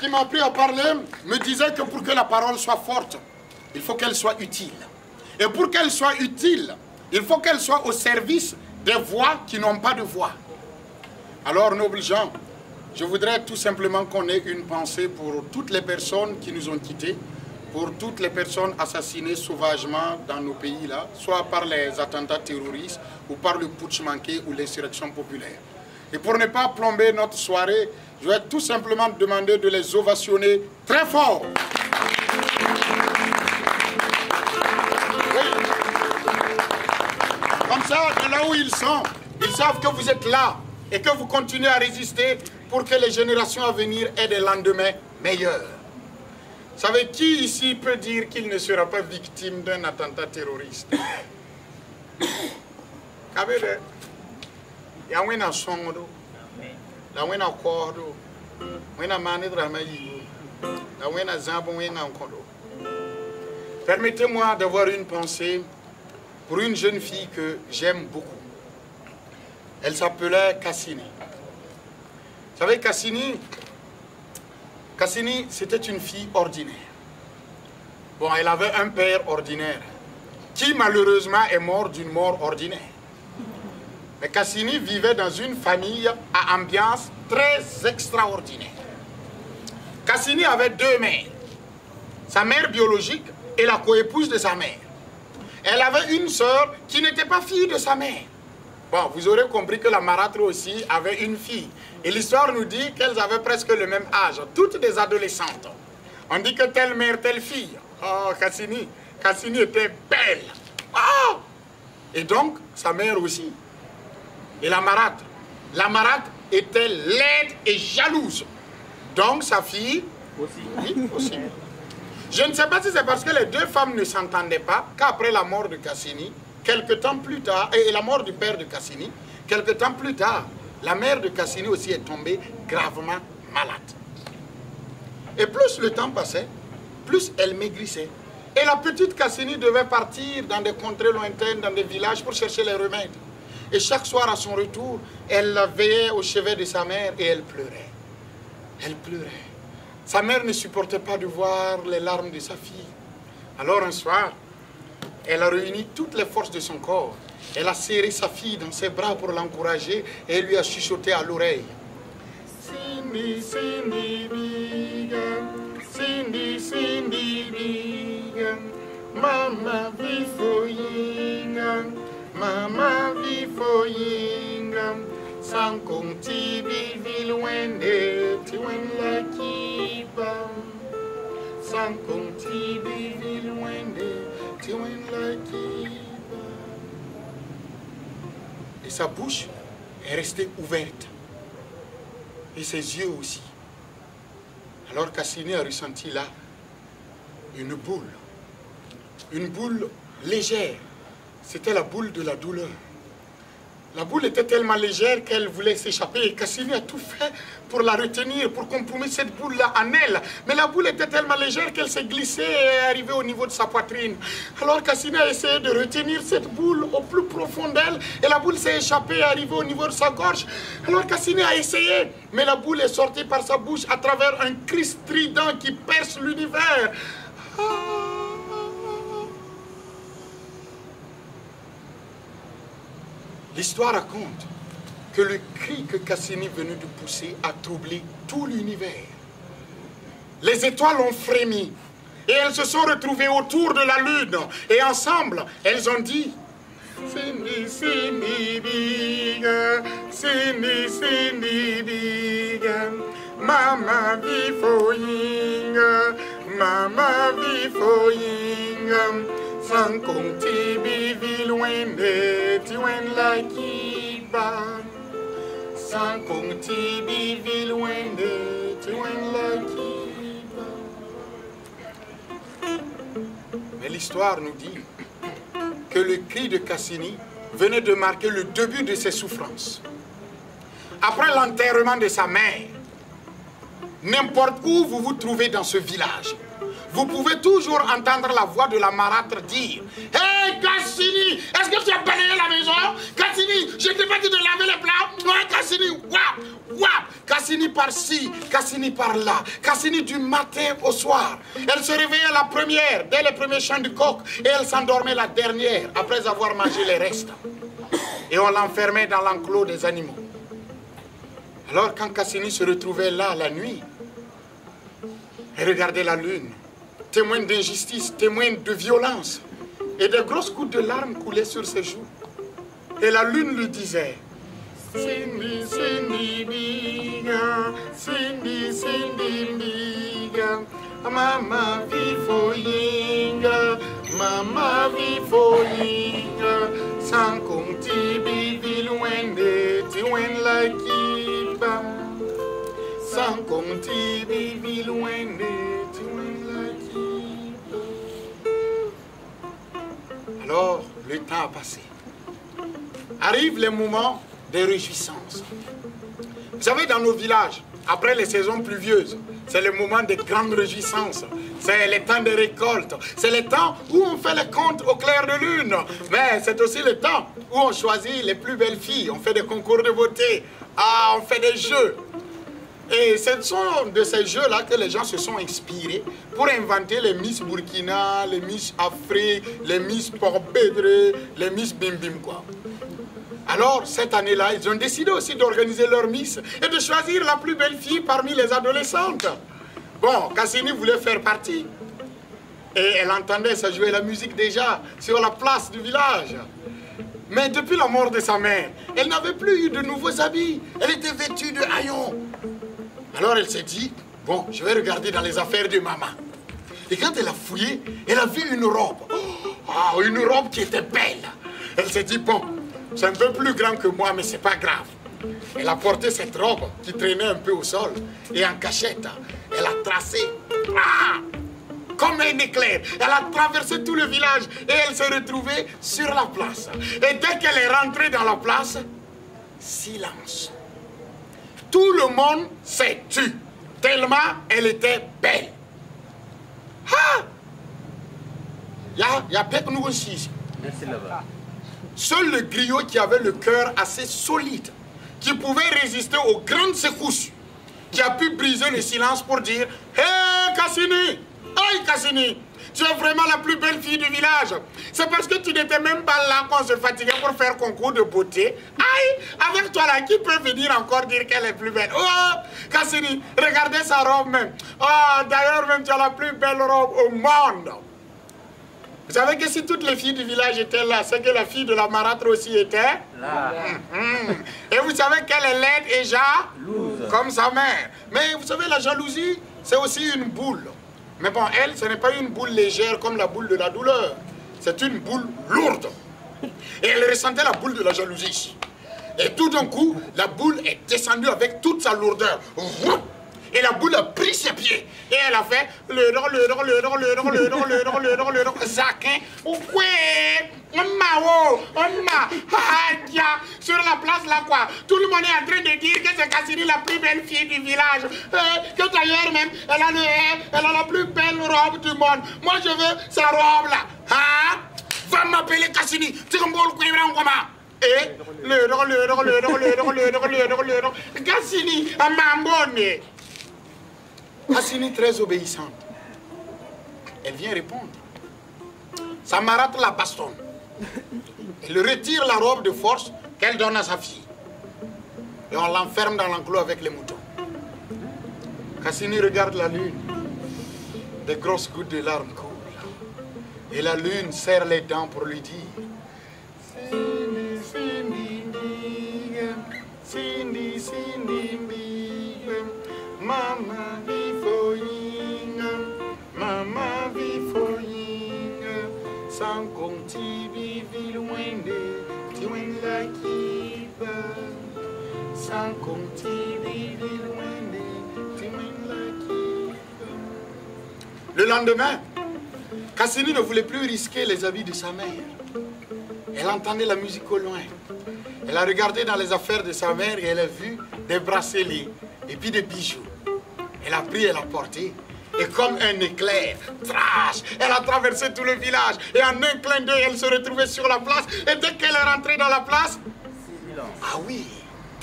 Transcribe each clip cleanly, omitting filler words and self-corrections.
qui m'a appris à parler me disait que pour que la parole soit forte, il faut qu'elle soit utile. Et pour qu'elle soit utile, il faut qu'elle soit au service des voix qui n'ont pas de voix. Alors, nobles gens, je voudrais tout simplement qu'on ait une pensée pour toutes les personnes qui nous ont quittés, pour toutes les personnes assassinées sauvagement dans nos pays là, soit par les attentats terroristes ou par le putsch manqué ou l'insurrection populaire. Et pour ne pas plomber notre soirée, je vais tout simplement demander de les ovationner très fort. Oui. Comme ça, de là où ils sont, ils savent que vous êtes là et que vous continuez à résister pour que les générations à venir aient des lendemains meilleurs. Vous savez, qui ici peut dire qu'il ne sera pas victime d'un attentat terroriste? Kabede, yawena songodo, yawena kordo, yawena manedra mayigo, yawena zambo yawena nkodo. Permettez-moi d'avoir une pensée pour une jeune fille que j'aime beaucoup. Elle s'appelait Cassini. Vous savez, Cassini, c'était une fille ordinaire. Bon, elle avait un père ordinaire qui malheureusement est mort d'une mort ordinaire. Mais Cassini vivait dans une famille à ambiance très extraordinaire. Cassini avait deux mères, sa mère biologique et la coépouse de sa mère. Elle avait une sœur qui n'était pas fille de sa mère. Bon, vous aurez compris que la marâtre aussi avait une fille. Et l'histoire nous dit qu'elles avaient presque le même âge, toutes des adolescentes. On dit que telle mère, telle fille. Oh, Cassini était belle. Oh! Et donc, sa mère aussi. Et la marâtre était laide et jalouse. Donc, sa fille aussi. Oui, aussi. Je ne sais pas si c'est parce que les deux femmes ne s'entendaient pas qu'après la mort de Cassini, quelque temps plus tard, et la mort du père de Cassini, quelque temps plus tard, la mère de Cassini aussi est tombée gravement malade. Et plus le temps passait, plus elle maigrissait. Et la petite Cassini devait partir dans des contrées lointaines, dans des villages pour chercher les remèdes. Et chaque soir à son retour, elle veillait au chevet de sa mère et elle pleurait. Elle pleurait. Sa mère ne supportait pas de voir les larmes de sa fille. Alors un soir, elle a réuni toutes les forces de son corps. Elle a serré sa fille dans ses bras pour l'encourager et elle lui a chuchoté à l'oreille. Cindy, Cindy, biga, Cindy, Cindy, biga, Mama vifoyinga, Mama vifoyinga, sans compter vivilwende, tiwen la kiba, sans compter vivilwende, tiwen la kiba. Et sa bouche est restée ouverte. Et ses yeux aussi. Alors Cassini a ressenti là une boule légère. C'était la boule de la douleur. La boule était tellement légère qu'elle voulait s'échapper et Cassini a tout fait pour la retenir, pour comprimer cette boule-là en elle. Mais la boule était tellement légère qu'elle s'est glissée et est arrivée au niveau de sa poitrine. Alors Cassini a essayé de retenir cette boule au plus profond d'elle et la boule s'est échappée et est arrivée au niveau de sa gorge. Alors Cassini a essayé, mais la boule est sortie par sa bouche à travers un cri strident qui perce l'univers. L'histoire raconte que le cri que Cassini venait de pousser a troublé tout l'univers. Les étoiles ont frémi et elles se sont retrouvées autour de la lune et ensemble, elles ont dit Cindy, Cindy, biga, Cindy, Cindy, biga, Mama vifoyinga, Mama vifoyinga. Sans compter bivilwende, tiwen la kiba. Sans compter bivilwende, tiwen la kiba. Mais l'histoire nous dit que le cri de Cassini venait de marquer le début de ses souffrances. Après l'enterrement de sa mère, n'importe où vous vous trouvez dans ce village, vous pouvez toujours entendre la voix de la marâtre dire « Hey Cassini, est-ce que tu as balayé la maison? Cassini, je t'ai pas dit de laver les plats? Ouais Cassini, wap, wap. Cassini par-ci, Cassini par-là, Cassini du matin au soir. Elle se réveillait la première, dès les premiers chants du coq, et elle s'endormait la dernière, après avoir mangé les restes. Et on l'enfermait dans l'enclos des animaux. Alors quand Cassini se retrouvait là la nuit, elle regardait la lune, témoin d'injustice, témoin de violence, et de grosses gouttes de larmes coulaient sur ses joues. Et la lune lui disait: Cindy, Cindy, biga, Cindy, Cindy, biga, mama vifoyinga, mama vifoyinga, sans compter bibi loin de tiwen la kiba, sans compter bibi loin de tiwen la kiba. Alors, le temps a passé. Arrivent les moments des réjouissances. Vous savez, dans nos villages, après les saisons pluvieuses, c'est le moment des grandes réjouissances. C'est le temps des récoltes. C'est le temps où on fait les comptes au clair de lune. Mais c'est aussi le temps où on choisit les plus belles filles. On fait des concours de beauté. Ah, on fait des jeux. Et ce sont de ces jeux-là que les gens se sont inspirés pour inventer les Miss Burkina, les Miss Afrique, les Miss Port-Bédré, les Miss Bim Bim, quoi. Alors, cette année-là, ils ont décidé aussi d'organiser leur Miss et de choisir la plus belle fille parmi les adolescentes. Bon, Cassini voulait faire partie. Et elle entendait ça jouer la musique déjà sur la place du village. Mais depuis la mort de sa mère, elle n'avait plus eu de nouveaux habits. Elle était vêtue de haillons. Alors elle s'est dit, bon, je vais regarder dans les affaires de maman. Et quand elle a fouillé, elle a vu une robe. Oh, une robe qui était belle. Elle s'est dit, bon, c'est un peu plus grand que moi, mais c'est pas grave. Elle a porté cette robe qui traînait un peu au sol. Et en cachette, elle a tracé, comme un éclair. Elle a traversé tout le village et elle s'est retrouvée sur la place. Et dès qu'elle est rentrée dans la place, silence. Tout le monde s'est tu, tellement elle était belle. Ah! Il y a peut-être nous aussi. Merci là-bas. Seul le griot qui avait le cœur assez solide, qui pouvait résister aux grandes secousses, qui a pu briser le silence pour dire: Hé Cassini! Aïe Cassini! Tu es vraiment la plus belle fille du village. C'est parce que tu n'étais même pas là qu'on se fatiguait pour faire concours de beauté. Aïe! Avec toi là, qui peut venir encore dire qu'elle est plus belle? Oh! Cassini, regardez sa robe même. Oh, d'ailleurs même tu as la plus belle robe au monde. Vous savez que si toutes les filles du village étaient là, c'est que la fille de la marâtre aussi était là. Et vous savez qu'elle est laide et jalouse, comme sa mère. Mais vous savez, la jalousie, c'est aussi une boule. Mais bon, elle, ce n'est pas une boule légère comme la boule de la douleur. C'est une boule lourde. Et elle ressentait la boule de la jalousie ici. Et tout d'un coup, la boule est descendue avec toute sa lourdeur. Et la boule a pris ses pieds. Et elle a fait le Zaquin. Sur la place là quoi. Tout le monde est en train de dire que c'est Cassini la plus belle fille du village. Que d'ailleurs même, elle a la plus belle robe du monde. Moi je veux sa robe là. Hein? Va m'appeler Cassini. Tu comprends et Cassini a m'abonné. Cassini très obéissante. Elle vient répondre. Sa marâtre la bastonne. Elle retire la robe de force qu'elle donne à sa fille. Et on l'enferme dans l'enclos avec les moutons. Cassini regarde la lune. Des grosses gouttes de larmes coulent. Et la lune serre les dents pour lui dire: Cindy, Cindy, Mama vifoyinga, Mama vifoyinga, sans compter vivi loin de tiwen la kiba, sans compter vivi loin de tiwen la kiba. Le lendemain, Cassini ne voulait plus risquer les habits de sa mère. Elle entendait la musique au loin. Elle a regardé dans les affaires de sa mère et elle a vu des bracelets et puis des bijoux. Elle a pris, elle a porté. Et comme un éclair, trash, elle a traversé tout le village. Et en un clin d'œil, elle se retrouvait sur la place. Et dès qu'elle est rentrée dans la place, ah oui,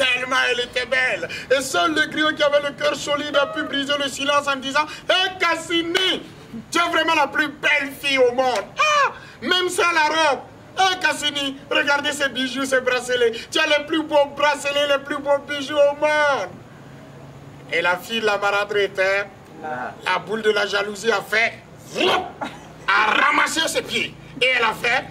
tellement elle était belle. Et seul le griot qui avait le cœur solide a pu briser le silence en disant « Hé Cassini, tu es vraiment la plus belle fille au monde. Ah, même sans la robe. Hé Cassini, regardez ces bijoux, ces bracelets. Tu as les plus beaux bracelets, les plus beaux bijoux au monde. » Et la fille de la marâtre était, la boule de la jalousie a fait, a ramassé ses pieds. Et elle a fait,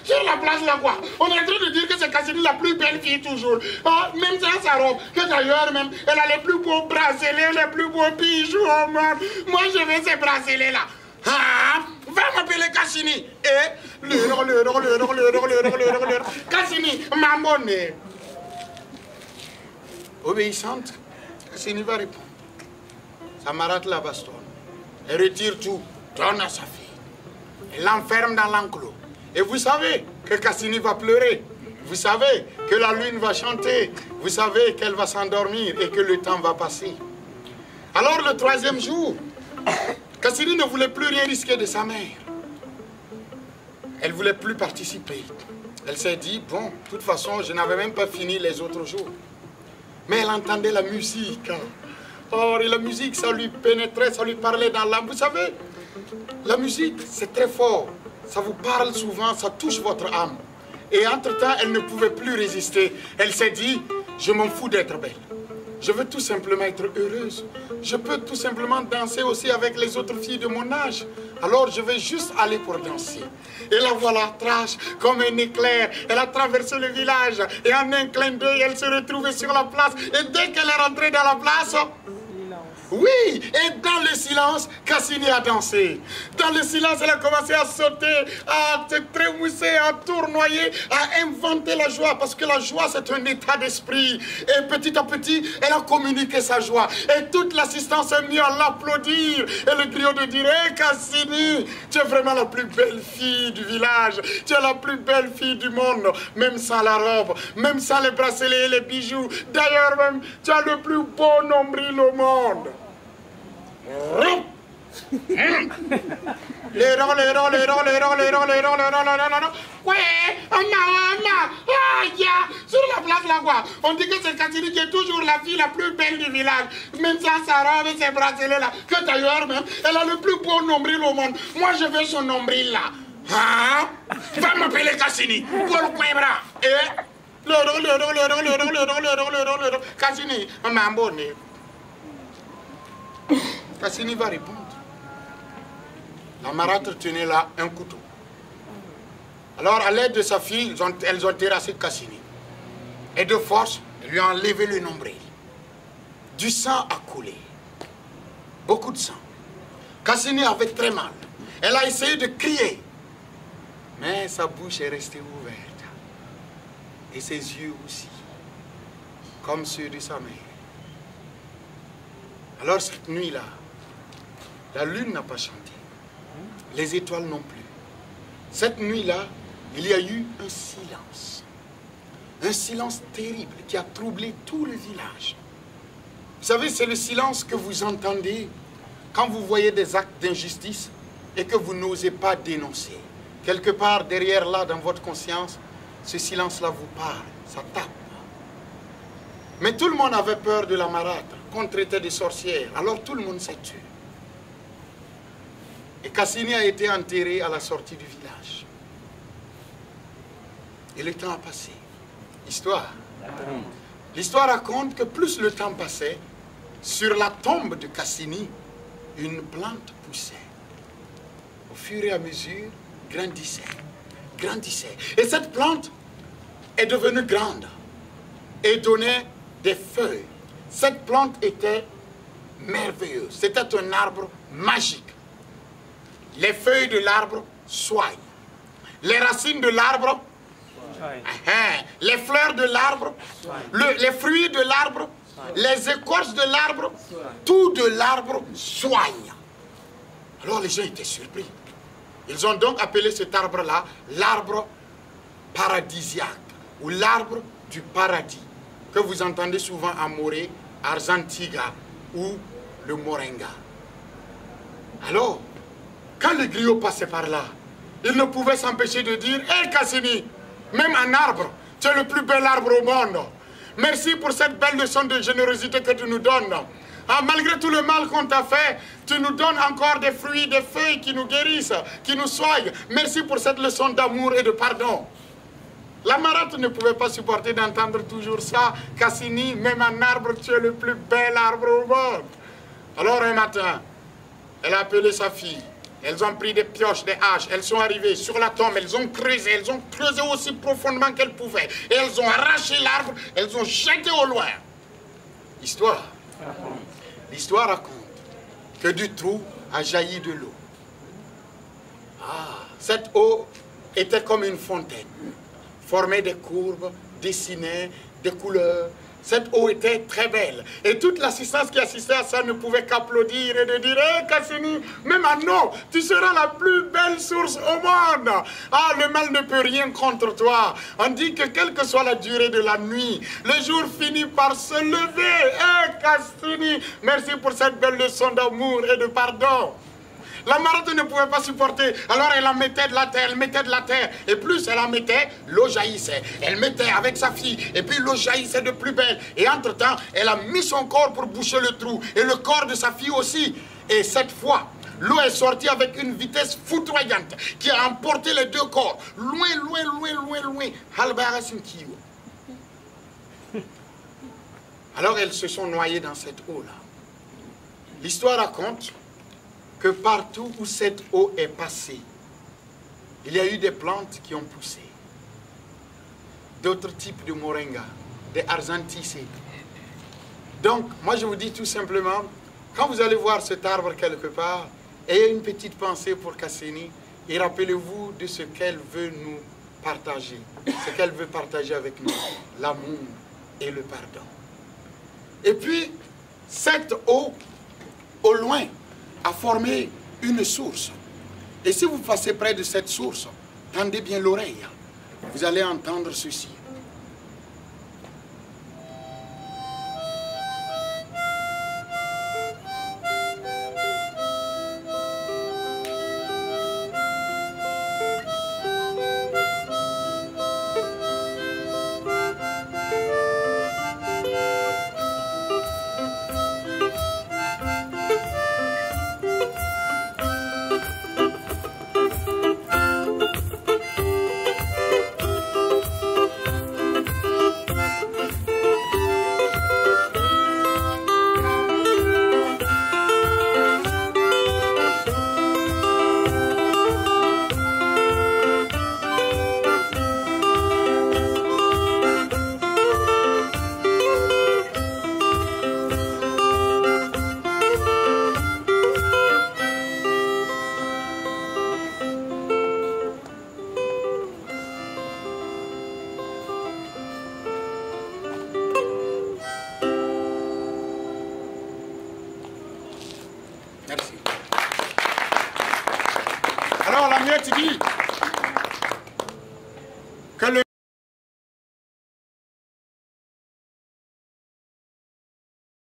sur la place là quoi. On est en train de dire que c'est Cassini la plus belle fille toujours. Ah, même sans sa robe, que d'ailleurs même, elle a les plus beaux bracelets, les plus beaux bijoux au monde. Moi je veux ces bracelets là. Ah, va m'appeler Cassini. Et Cassini, ma monnaie. Obéissante, Cassini va répondre. Sa marâtre la bastonne. Elle retire tout, donne à sa fille. Elle l'enferme dans l'enclos. Et vous savez que Cassini va pleurer. Vous savez que la lune va chanter. Vous savez qu'elle va s'endormir et que le temps va passer. Alors le troisième jour, Cassini ne voulait plus rien risquer de sa mère. Elle ne voulait plus participer. Elle s'est dit, bon, de toute façon, je n'avais même pas fini les autres jours. Mais elle entendait la musique. Oh, et la musique, ça lui pénétrait, ça lui parlait dans l'âme. Vous savez, la musique, c'est très fort. Ça vous parle souvent, ça touche votre âme. Et entre-temps, elle ne pouvait plus résister. Elle s'est dit, je m'en fous d'être belle. Je veux tout simplement être heureuse. Je peux tout simplement danser aussi avec les autres filles de mon âge. Alors je vais juste aller pour danser. Et la voilà, trash, comme un éclair. Elle a traversé le village. Et en un clin d'œil, elle se retrouvait sur la place. Et dès qu'elle est rentrée dans la place... Oui, et dans le silence, Cassini a dansé. Dans le silence, elle a commencé à sauter, à se trémousser, à tournoyer, à inventer la joie. Parce que la joie, c'est un état d'esprit. Et petit à petit, elle a communiqué sa joie. Et toute l'assistance est mise à l'applaudir. Et le griot de dire, hé Cassini, tu es vraiment la plus belle fille du village. Tu es la plus belle fille du monde. Même sans la robe, même sans les bracelets et les bijoux. D'ailleurs même, tu as le plus beau nombril au monde. Sur la place là quoi. On dit que c'est Cassini qui est toujours la fille la plus belle du village. Même sans sa robe et ses bracelets là. Que d'ailleurs même, elle a le plus beau nombril au monde. Moi je veux son nombril là. Hein? Va m'appeler Cassini. Pour le coin bras. Et Cassini, on m'a abonné. Cassini va répondre. La marâtre tenait là un couteau. Alors, à l'aide de sa fille, elles ont terrassé Cassini. Et de force, elles lui ont enlevé le nombril. Du sang a coulé. Beaucoup de sang. Cassini avait très mal. Elle a essayé de crier. Mais sa bouche est restée ouverte. Et ses yeux aussi. Comme ceux de sa mère. Alors cette nuit-là, la lune n'a pas chanté. Les étoiles non plus. Cette nuit-là, il y a eu un silence. Un silence terrible qui a troublé tout le village. Vous savez, c'est le silence que vous entendez quand vous voyez des actes d'injustice et que vous n'osez pas dénoncer. Quelque part derrière là, dans votre conscience, ce silence-là vous parle, ça tape. Mais tout le monde avait peur de la marâtre, qu'on traitait de sorcière. Alors tout le monde s'est tué. Et Cassini a été enterré à la sortie du village. Et le temps a passé. Histoire. L'histoire raconte que plus le temps passait, sur la tombe de Cassini, une plante poussait. Au fur et à mesure, grandissait, grandissait. Et cette plante est devenue grande et donnait des feuilles. Cette plante était merveilleuse. C'était un arbre magique. Les feuilles de l'arbre soignent. Les racines de l'arbre, les fleurs de l'arbre, les fruits de l'arbre, les écorces de l'arbre, tout de l'arbre soigne. Alors les gens étaient surpris. Ils ont donc appelé cet arbre-là l'arbre paradisiaque ou l'arbre du paradis, que vous entendez souvent à Morée, Argentiga ou le Moringa. Alors, quand le griot passait par là, il ne pouvait s'empêcher de dire « Hé Cassini, même un arbre, tu es le plus bel arbre au monde. Merci pour cette belle leçon de générosité que tu nous donnes. Ah, malgré tout le mal qu'on t'a fait, tu nous donnes encore des fruits, des feuilles qui nous guérissent, qui nous soignent. Merci pour cette leçon d'amour et de pardon. » La Marâtre ne pouvait pas supporter d'entendre toujours ça. « Cassini, même un arbre, tu es le plus bel arbre au monde. » Alors un matin, elle a appelé sa fille. Elles ont pris des pioches, des haches. Elles sont arrivées sur la tombe. Elles ont creusé aussi profondément qu'elles pouvaient. Et elles ont arraché l'arbre. Elles ont jeté au loin. L'histoire raconte que du trou a jailli de l'eau. Ah, cette eau était comme une fontaine, formée des courbes, dessinée, des couleurs. Cette eau était très belle. Et toute l'assistance qui assistait à ça ne pouvait qu'applaudir et de dire « Hé Cassini, même à nous, tu seras la plus belle source au monde. Ah, le mal ne peut rien contre toi. On dit que quelle que soit la durée de la nuit, le jour finit par se lever. Hé Cassini, merci pour cette belle leçon d'amour et de pardon. » La Marâtre ne pouvait pas supporter, alors elle en mettait de la terre, et plus elle en mettait, l'eau jaillissait. Elle mettait avec sa fille, et puis l'eau jaillissait de plus belle. Et entre-temps, elle a mis son corps pour boucher le trou, et le corps de sa fille aussi. Et cette fois, l'eau est sortie avec une vitesse foudroyante, qui a emporté les deux corps, loin. Alors elles se sont noyées dans cette eau-là. L'histoire raconte que partout où cette eau est passée, il y a eu des plantes qui ont poussé. D'autres types de moringa, des argenticées. Donc, moi je vous dis tout simplement, quand vous allez voir cet arbre quelque part, ayez une petite pensée pour Cassini et rappelez-vous de ce qu'elle veut nous partager, ce qu'elle veut partager avec nous, l'amour et le pardon. Et puis, cette eau, au loin, a formé une source. Et si vous passez près de cette source, tendez bien l'oreille, vous allez entendre ceci. Merci. Alors la miette dit,